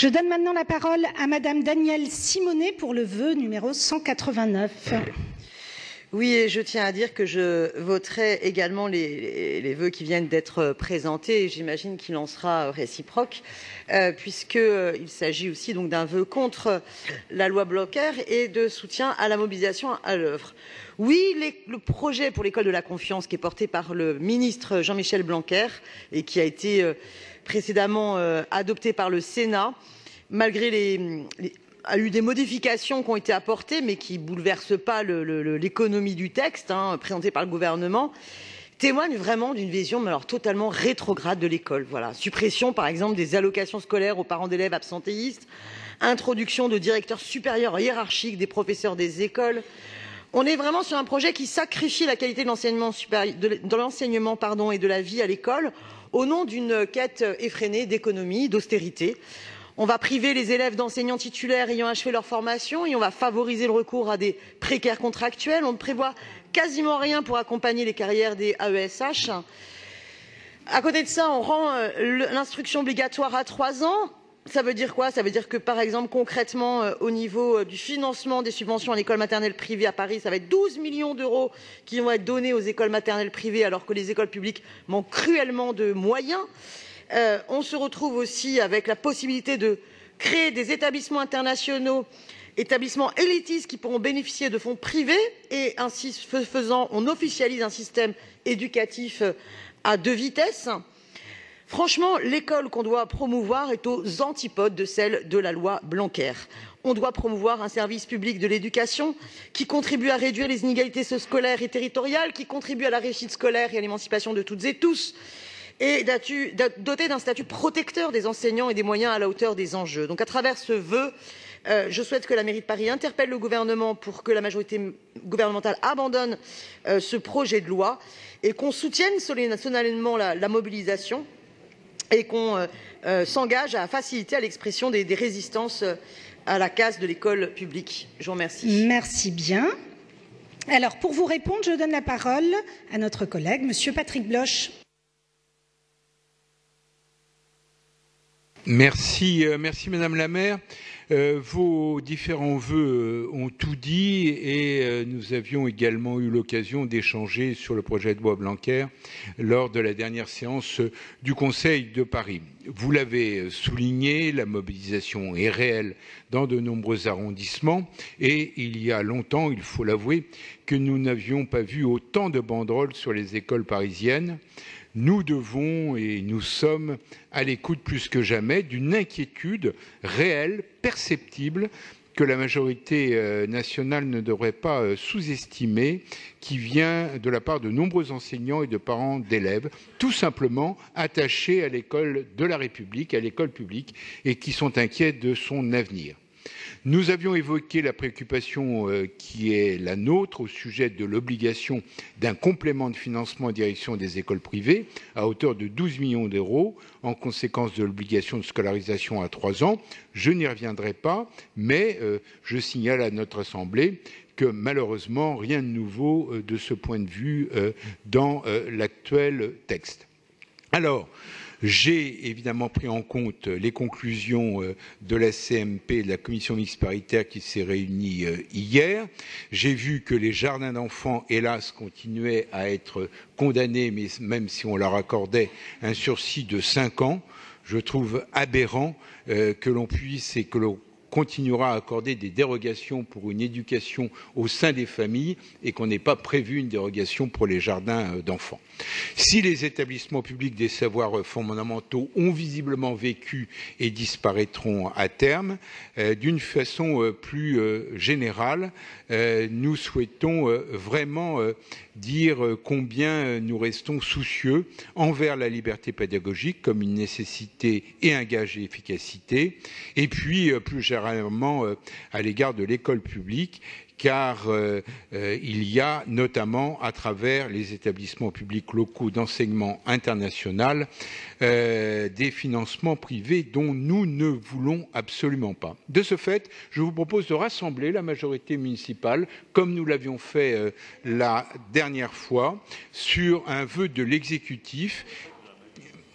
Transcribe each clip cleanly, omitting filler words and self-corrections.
Je donne maintenant la parole à Madame Danielle Simonet pour le vœu numéro 189. Oui, et je tiens à dire que je voterai également les vœux qui viennent d'être présentés, et j'imagine qu'il en sera réciproque, puisqu'il s'agit aussi donc d'un vœu contre la loi Blanquer et de soutien à la mobilisation à l'œuvre. Oui, le projet pour l'école de la confiance qui est porté par le ministre Jean-Michel Blanquer et qui a été précédemment adopté par le Sénat, malgré a eu des modifications qui ont été apportées, mais qui ne bouleversent pas l'économie du texte présenté par le gouvernement, témoigne vraiment d'une vision alors totalement rétrograde de l'école. Voilà. Suppression, par exemple, des allocations scolaires aux parents d'élèves absentéistes, introduction de directeurs supérieurs hiérarchiques des professeurs des écoles. On est vraiment sur un projet qui sacrifie la qualité de l'enseignement et de la vie à l'école au nom d'une quête effrénée d'économie, d'austérité. On va priver les élèves d'enseignants titulaires ayant achevé leur formation et on va favoriser le recours à des précaires contractuels. On ne prévoit quasiment rien pour accompagner les carrières des AESH. À côté de ça, on rend l'instruction obligatoire à 3 ans. Ça veut dire quoi? Ça veut dire que, par exemple, concrètement, au niveau du financement des subventions à l'école maternelle privée à Paris, ça va être 12 millions d'euros qui vont être donnés aux écoles maternelles privées alors que les écoles publiques manquent cruellement de moyens. On se retrouve aussi avec la possibilité de créer des établissements internationaux, établissements élitistes qui pourront bénéficier de fonds privés et ainsi faisant, on officialise un système éducatif à 2 vitesses. Franchement, l'école qu'on doit promouvoir est aux antipodes de celle de la loi Blanquer. On doit promouvoir un service public de l'éducation qui contribue à réduire les inégalités scolaires et territoriales, qui contribue à la réussite scolaire et à l'émancipation de toutes et tous, et doté d'un statut protecteur des enseignants et des moyens à la hauteur des enjeux. Donc à travers ce vœu, je souhaite que la mairie de Paris interpelle le gouvernement pour que la majorité gouvernementale abandonne ce projet de loi et qu'on soutienne solennellement la mobilisation et qu'on s'engage à faciliter l'expression des résistances à la casse de l'école publique. Je vous remercie. Merci bien. Alors, pour vous répondre, je donne la parole à notre collègue, Monsieur Patrick Bloch. Merci Madame la maire. Vos différents vœux ont tout dit et nous avions également eu l'occasion d'échanger sur le projet de loi Blanquer lors de la dernière séance du Conseil de Paris. Vous l'avez souligné, la mobilisation est réelle dans de nombreux arrondissements et il y a longtemps, il faut l'avouer, que nous n'avions pas vu autant de banderoles sur les écoles parisiennes. Nous devons et nous sommes à l'écoute plus que jamais d'une inquiétude réelle, perceptible, que la majorité nationale ne devrait pas sous-estimer, qui vient de la part de nombreux enseignants et de parents d'élèves, tout simplement attachés à l'école de la République, à l'école publique, et qui sont inquiets de son avenir. Nous avions évoqué la préoccupation qui est la nôtre au sujet de l'obligation d'un complément de financement en direction des écoles privées à hauteur de 12 millions d'euros en conséquence de l'obligation de scolarisation à 3 ans. Je n'y reviendrai pas, mais je signale à notre Assemblée que malheureusement, rien de nouveau de ce point de vue dans l'actuel texte. Alors, j'ai évidemment pris en compte les conclusions de la CMP, de la commission mixte paritaire qui s'est réunie hier. J'ai vu que les jardins d'enfants, hélas, continuaient à être condamnés, mais même si on leur accordait un sursis de 5 ans, je trouve aberrant que l'on puisse et que l'on continuera à accorder des dérogations pour une éducation au sein des familles et qu'on n'ait pas prévu une dérogation pour les jardins d'enfants. Si les établissements publics des savoirs fondamentaux ont visiblement vécu et disparaîtront à terme, d'une façon plus générale, nous souhaitons vraiment dire combien nous restons soucieux envers la liberté pédagogique comme une nécessité et un gage d'efficacité, et puis plus généralement à l'égard de l'école publique, car il y a notamment à travers les établissements publics locaux d'enseignement international des financements privés dont nous ne voulons absolument pas. De ce fait, je vous propose de rassembler la majorité municipale, comme nous l'avions fait la dernière fois, sur un vœu de l'exécutif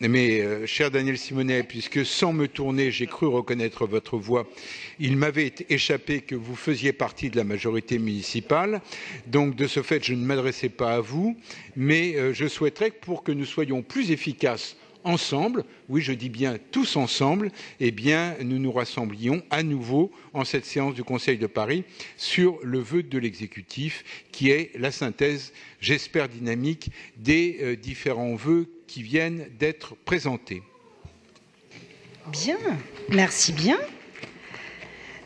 Mais, cher Daniel Simonet, puisque sans me tourner, j'ai cru reconnaître votre voix, il m'avait échappé que vous faisiez partie de la majorité municipale. Donc, de ce fait, je ne m'adressais pas à vous, mais je souhaiterais que pour que nous soyons plus efficaces ensemble, oui, je dis bien tous ensemble, eh bien, nous nous rassemblions à nouveau en cette séance du Conseil de Paris sur le vœu de l'exécutif, qui est la synthèse, j'espère dynamique, des différents vœux qui viennent d'être présentés. Bien, merci bien.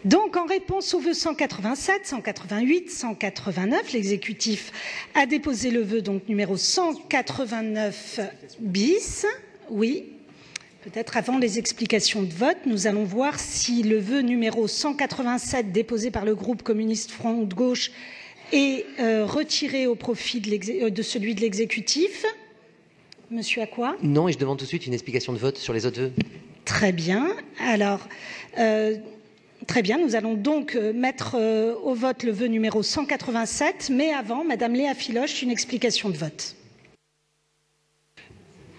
Donc, en réponse aux vœux 187, 188, 189, l'exécutif a déposé le vœu donc numéro 189 bis. Oui, peut-être avant les explications de vote, nous allons voir si le vœu numéro 187 déposé par le groupe communiste Front de Gauche est retiré au profit de celui de l'exécutif. Monsieur Acquois ? Non, et je demande tout de suite une explication de vote sur les autres vœux. Très bien. Alors, très bien. Nous allons donc mettre au vote le vœu numéro 187. Mais avant, Madame Léa Filoche, une explication de vote.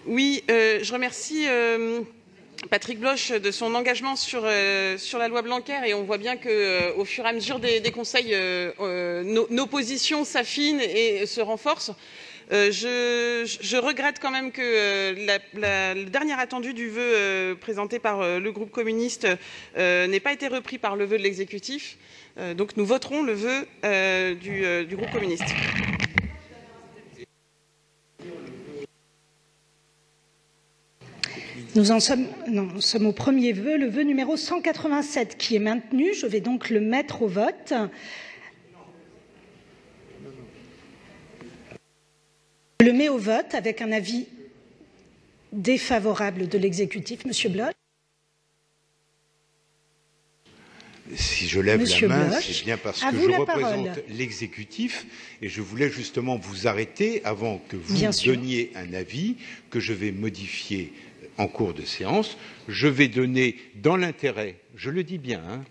Oui, je remercie Patrick Bloch de son engagement sur la loi Blanquer, et on voit bien qu'au fur et à mesure des conseils, nos positions s'affinent et se renforcent. Je regrette quand même que le dernier attendu du vœu présenté par le groupe communiste n'ait pas été repris par le vœu de l'exécutif. Donc nous voterons le vœu du groupe communiste. Nous sommes au premier vœu, le vœu numéro 187 qui est maintenu. Je vais donc le mettre au vote. Je le mets au vote avec un avis défavorable de l'exécutif. Monsieur Bloch. Si je lève Monsieur la main, Bloch, c'est bien parce à que vous je la représente parole. l'exécutif et je voulais justement vous arrêter avant que vous Bien sûr. donniez un avis que je vais modifier en cours de séance. Je vais donner dans l'intérêt, je le dis bien,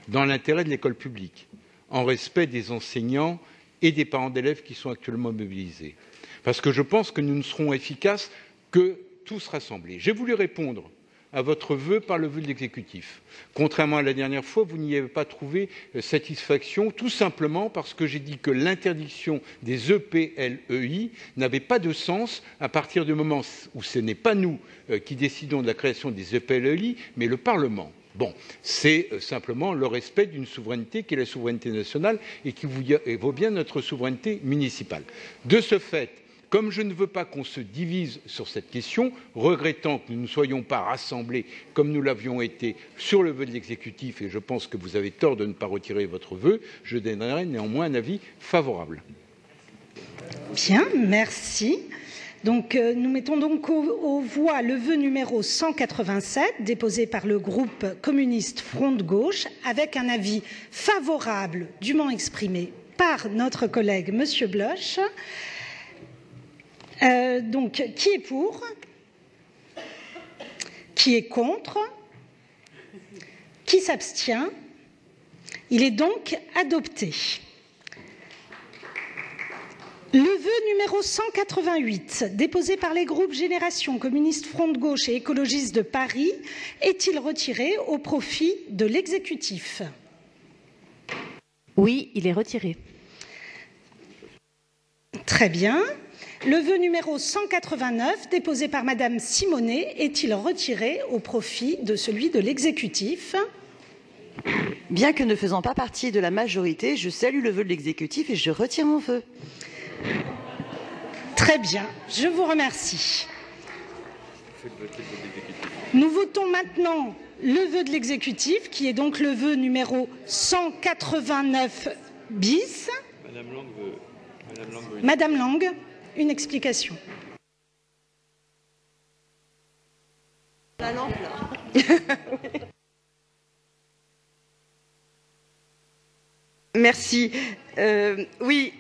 dans l'intérêt de l'école publique, en respect des enseignants et des parents d'élèves qui sont actuellement mobilisés. Parce que je pense que nous ne serons efficaces que tous rassemblés. J'ai voulu répondre à votre vœu par le vœu de l'exécutif. Contrairement à la dernière fois, vous n'y avez pas trouvé satisfaction, tout simplement parce que j'ai dit que l'interdiction des EPLEI n'avait pas de sens à partir du moment où ce n'est pas nous qui décidons de la création des EPLEI, mais le Parlement. Bon, c'est simplement le respect d'une souveraineté qui est la souveraineté nationale et qui vaut bien notre souveraineté municipale. De ce fait, comme je ne veux pas qu'on se divise sur cette question, regrettant que nous ne soyons pas rassemblés comme nous l'avions été sur le vœu de l'exécutif, et je pense que vous avez tort de ne pas retirer votre vœu, je donnerai néanmoins un avis favorable. Bien, merci. Donc, nous mettons donc aux voix le vœu numéro 187 déposé par le groupe communiste Front de Gauche avec un avis favorable dûment exprimé par notre collègue Monsieur Bloch. Donc, qui est pour? Qui est contre? Qui s'abstient? Il est donc adopté. Le vœu numéro 188, déposé par les groupes Génération, Communiste Front de Gauche et Écologistes de Paris, est-il retiré au profit de l'exécutif? Oui, il est retiré. Très bien. Le vœu numéro 189, déposé par Madame Simonet, est-il retiré au profit de celui de l'exécutif? Bien que ne faisant pas partie de la majorité, je salue le vœu de l'exécutif et je retire mon vœu. Très bien, je vous remercie. Nous votons maintenant le vœu de l'exécutif, qui est donc le vœu numéro 189 bis. Madame Lang, une explication. La lampe, là. Merci. Oui,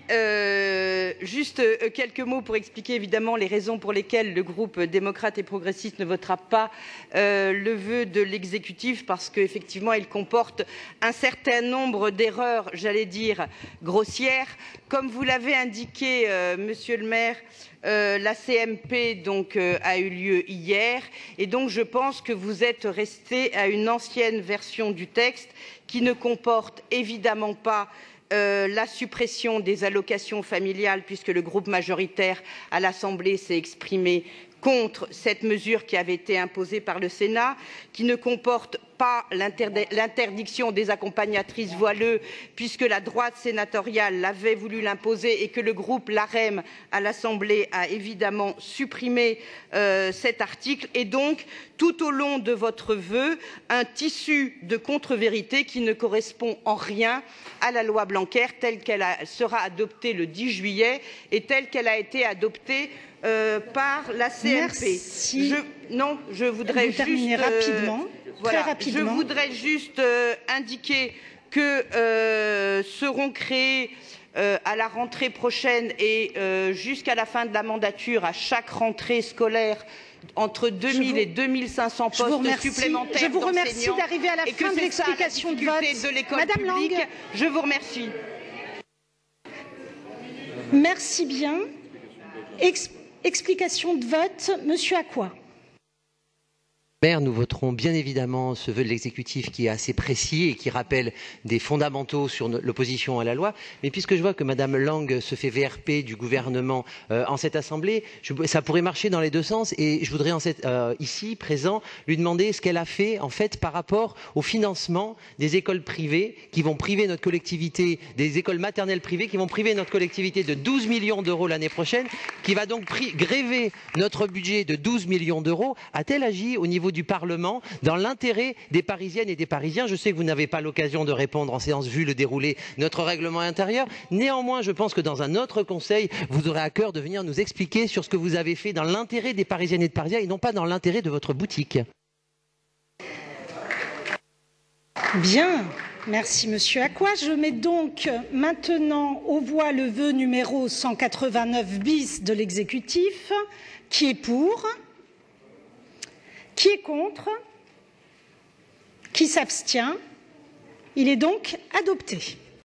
juste quelques mots pour expliquer évidemment les raisons pour lesquelles le groupe démocrate et progressiste ne votera pas le vœu de l'exécutif, parce qu'effectivement il comporte un certain nombre d'erreurs, j'allais dire grossières. Comme vous l'avez indiqué, monsieur le maire, la CMP donc a eu lieu hier, et donc je pense que vous êtes resté à une ancienne version du texte qui ne comporte évidemment pas la suppression des allocations familiales, puisque le groupe majoritaire à l'Assemblée s'est exprimé contre cette mesure qui avait été imposée par le Sénat, qui ne comporte pas l'interdiction des accompagnatrices voileuses, puisque la droite sénatoriale l'avait voulu l'imposer et que le groupe LaREM à l'Assemblée a évidemment supprimé cet article. Et donc, tout au long de votre vœu, un tissu de contre-vérité qui ne correspond en rien à la loi Blanquer telle qu'elle sera adoptée le 10 juillet et telle qu'elle a été adoptée par la CMP. Merci. Je voudrais juste rapidement. voilà, Très rapidement. je voudrais juste indiquer que seront créés à la rentrée prochaine et jusqu'à la fin de la mandature, à chaque rentrée scolaire, entre 2000 et 2500 postes supplémentaires. Je vous remercie d'arriver à la fin de l'explication de vote de l'école Madame publique. Lang. Je vous remercie. Merci bien. Explication de vote, Monsieur Acquois. Maire, nous voterons bien évidemment ce vœu de l'exécutif qui est assez précis et qui rappelle des fondamentaux sur l'opposition à la loi. Mais puisque je vois que Madame Lang se fait VRP du gouvernement en cette assemblée, ça pourrait marcher dans les deux sens. Et je voudrais ici présent lui demander ce qu'elle a fait en fait par rapport au financement des écoles privées qui vont priver notre collectivité, des écoles maternelles privées qui vont priver notre collectivité de 12 millions d'euros l'année prochaine, qui va donc gréver notre budget de 12 millions d'euros. A-t-elle agi au niveau du Parlement dans l'intérêt des Parisiennes et des Parisiens? Je sais que vous n'avez pas l'occasion de répondre en séance vu le déroulé de notre règlement intérieur. Néanmoins, je pense que dans un autre conseil, vous aurez à cœur de venir nous expliquer sur ce que vous avez fait dans l'intérêt des Parisiennes et des Parisiens et non pas dans l'intérêt de votre boutique. Bien, merci Monsieur Acquois. Je mets donc maintenant aux voix le vœu numéro 189 bis de l'exécutif. Qui est pour? Qui est contre? Qui s'abstient? Il est donc adopté.